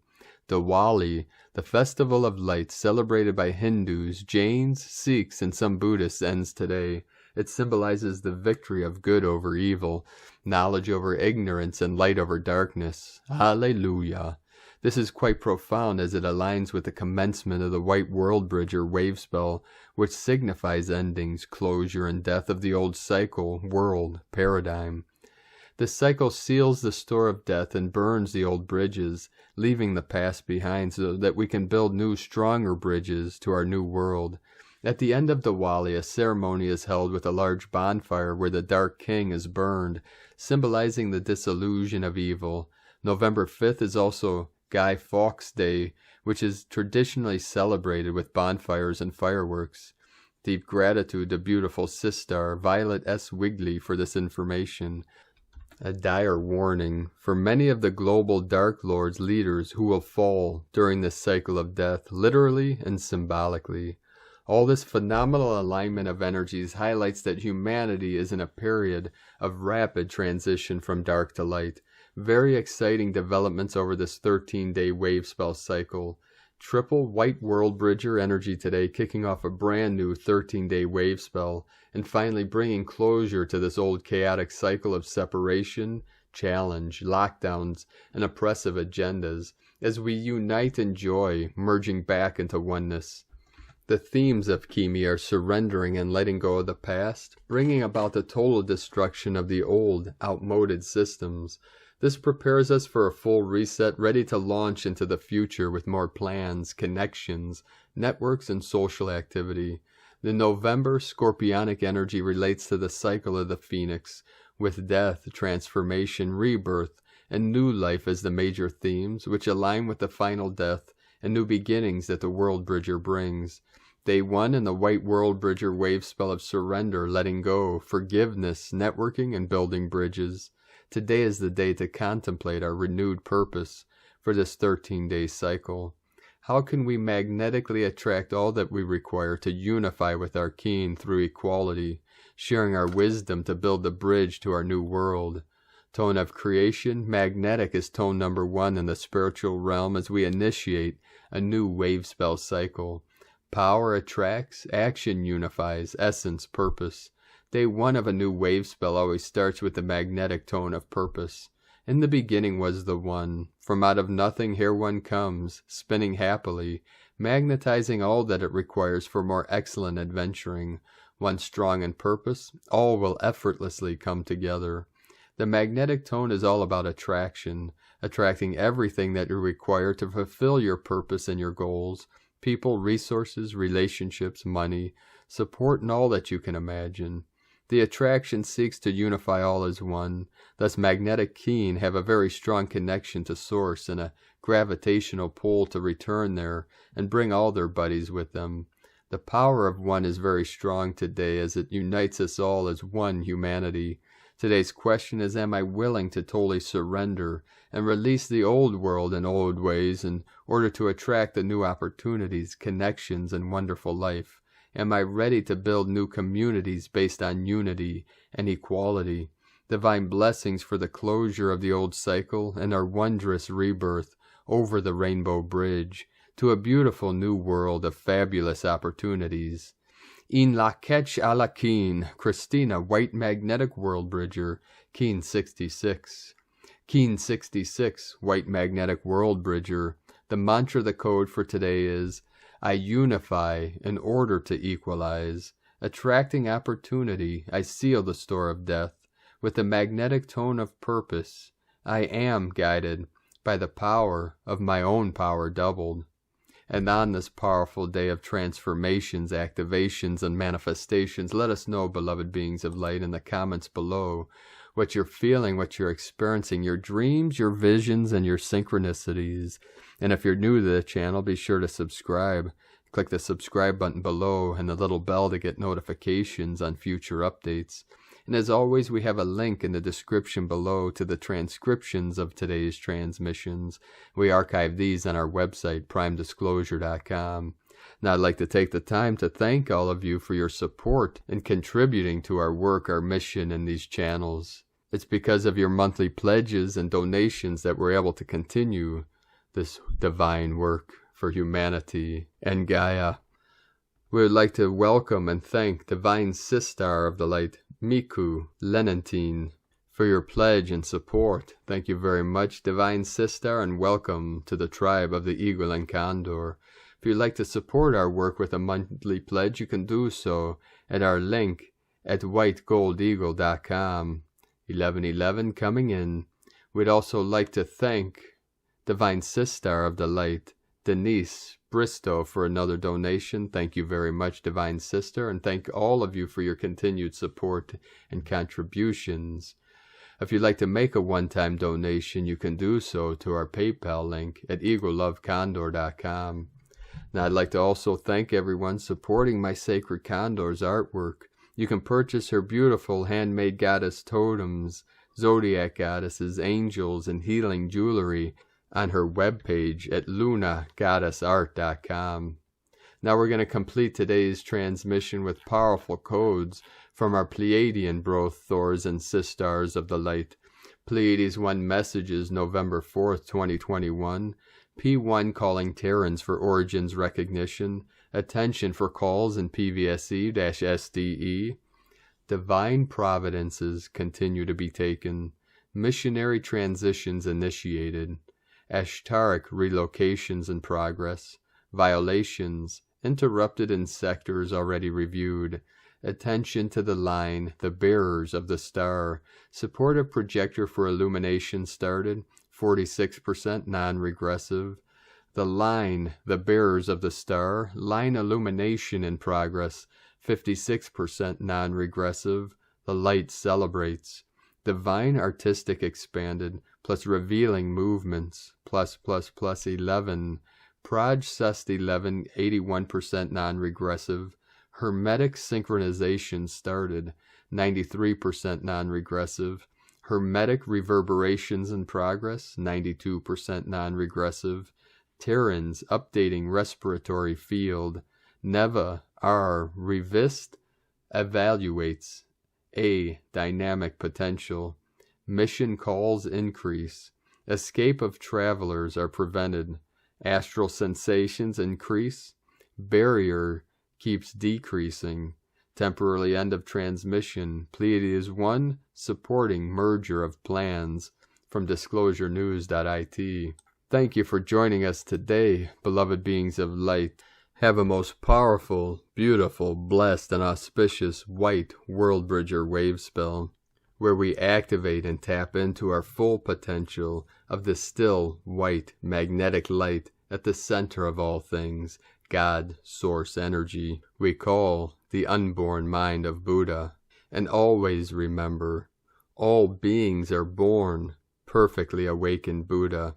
Diwali, the festival of lights celebrated by Hindus, Jains, Sikhs, and some Buddhists, ends today. It symbolizes the victory of good over evil, knowledge over ignorance, and light over darkness. Alleluia. This is quite profound as it aligns with the commencement of the White World Bridger wave spell, which signifies endings, closure, and death of the old cycle, world, paradigm. This cycle seals the store of death and burns the old bridges, leaving the past behind so that we can build new, stronger bridges to our new world. At the end of Diwali, a ceremony is held with a large bonfire where the Dark King is burned, symbolizing the dissolution of evil. November 5th is also Guy Fawkes Day, which is traditionally celebrated with bonfires and fireworks. Deep gratitude to beautiful Sistar Violet S. Wigley for this information. A dire warning for many of the global Dark Lord's leaders who will fall during this cycle of death, literally and symbolically. All this phenomenal alignment of energies highlights that humanity is in a period of rapid transition from dark to light. Very exciting developments over this 13-day wave spell cycle. Triple White World Bridger energy today, kicking off a brand new 13-day wave spell, and finally bringing closure to this old chaotic cycle of separation, challenge, lockdowns, and oppressive agendas, as we unite in joy, merging back into oneness. The themes of Kimi are surrendering and letting go of the past, bringing about the total destruction of the old, outmoded systems. This prepares us for a full reset, ready to launch into the future with more plans, connections, networks, and social activity. The November Scorpionic energy relates to the cycle of the Phoenix, with death, transformation, rebirth, and new life as the major themes, which align with the final death and new beginnings that the World Bridger brings. Day 1 in the White World Bridger wave spell of surrender, letting go, forgiveness, networking, and building bridges. Today is the day to contemplate our renewed purpose for this 13-day cycle. How can we magnetically attract all that we require to unify with our kin through equality, sharing our wisdom to build the bridge to our new world? Tone of creation, magnetic is tone number 1 in the spiritual realm as we initiate a new wave spell cycle. Power attracts, action unifies, essence, purpose. Day 1 of a new wave spell always starts with the magnetic tone of purpose. In the beginning was the One. From out of nothing here one comes, spinning happily, magnetizing all that it requires for more excellent adventuring. Once strong in purpose, all will effortlessly come together. The magnetic tone is all about attraction, attracting everything that you require to fulfill your purpose and your goals. People, resources, relationships, money, support, and all that you can imagine. The attraction seeks to unify all as one. Thus magnetic kin have a very strong connection to source and a gravitational pull to return there and bring all their buddies with them. The power of one is very strong today as it unites us all as one humanity. Today's question is, am I willing to totally surrender and release the old world and old ways in order to attract the new opportunities, connections, and wonderful life? Am I ready to build new communities based on unity and equality? Divine blessings for the closure of the old cycle and our wondrous rebirth over the Rainbow Bridge to a beautiful new world of fabulous opportunities. In la ketch a la kin, Christina, White Magnetic World Bridger, Kin 66. Kin 66, White Magnetic World Bridger. The mantra, the code for today is, I unify in order to equalize. Attracting opportunity, I seal the store of death. With the magnetic tone of purpose, I am guided by the power of my own power doubled. And on this powerful day of transformations, activations, and manifestations, let us know, beloved beings of light, in the comments below, what you're feeling, what you're experiencing, your dreams, your visions, and your synchronicities. And if you're new to the channel, be sure to subscribe. Click the subscribe button below and the little bell to get notifications on future updates. And as always, we have a link in the description below to the transcriptions of today's transmissions. We archive these on our website, primedisclosure.com. Now, I'd like to take the time to thank all of you for your support in contributing to our work, our mission in these channels. It's because of your monthly pledges and donations that we're able to continue this divine work for humanity and Gaia. We would like to welcome and thank Divine Sister of the Light, Miku L, for your pledge and support. Thank you very much, Divine Sister, and welcome to the tribe of the Eagle and Condor. If you'd like to support our work with a monthly pledge, you can do so at our link at whitegoldeagle.com. 1111 coming in. We'd also like to thank Divine Sister of the Light, Denise Bristow, for another donation. Thank you very much, Divine Sister, and thank all of you for your continued support and contributions. If you'd like to make a one-time donation, you can do so to our PayPal link at eaglelovecondor.com. Now, I'd like to also thank everyone supporting my Sacred Condor's artwork. You can purchase her beautiful handmade goddess totems, zodiac goddesses, angels, and healing jewelry on her webpage at lunagoddessart.com. Now we're going to complete today's transmission with powerful codes from our Pleiadian brothors and sisters of the light. Pleiades 1 messages, November 4th, 2021. P1 calling Terrans for origins recognition. Attention for calls in PVSE-SDE. Divine providences continue to be taken. Missionary transitions initiated. Ashtaric relocations in progress. Violations interrupted in sectors already reviewed. Attention to the line, the bearers of the star. Supportive projector for illumination started, 46% non-regressive. The line, the bearers of the star. Line illumination in progress, 56% non-regressive. The light celebrates. Divine artistic expanded, plus revealing movements, plus 11. Proj Cest 11, 81% non-regressive. Hermetic synchronization started, 93% non-regressive. Hermetic reverberations in progress, 92% non-regressive. Terrans updating respiratory field. Neva R revist evaluates. A dynamic potential. Mission calls increase. Escape of travelers are prevented. Astral sensations increase. Barrier keeps decreasing. Temporarily end of transmission. Pleiades 1 supporting merger of plans. From disclosurenews.it. Thank you for joining us today, beloved beings of light. Have a most powerful, beautiful, blessed, and auspicious white World Bridger wave spell, where we activate and tap into our full potential of the still, white, magnetic light at the center of all things, God, Source Energy, we call the unborn mind of Buddha. And always remember, all beings are born perfectly awakened Buddha.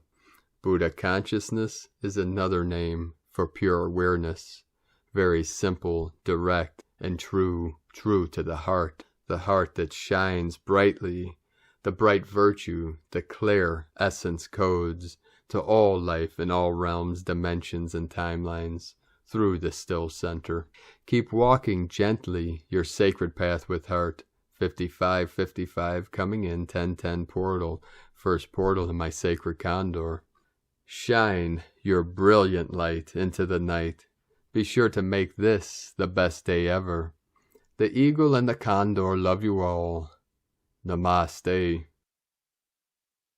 Buddha consciousness is another name for pure awareness. Very simple, direct, and true to the heart that shines brightly, the bright virtue, the clear essence codes to all life in all realms, dimensions, and timelines through the still center. Keep walking gently your sacred path with heart. 5555 coming in, 1010 portal, first portal to my sacred Condor. Shine your brilliant light into the night. Be sure to make this the best day ever. The Eagle and the Condor love you all. Namaste.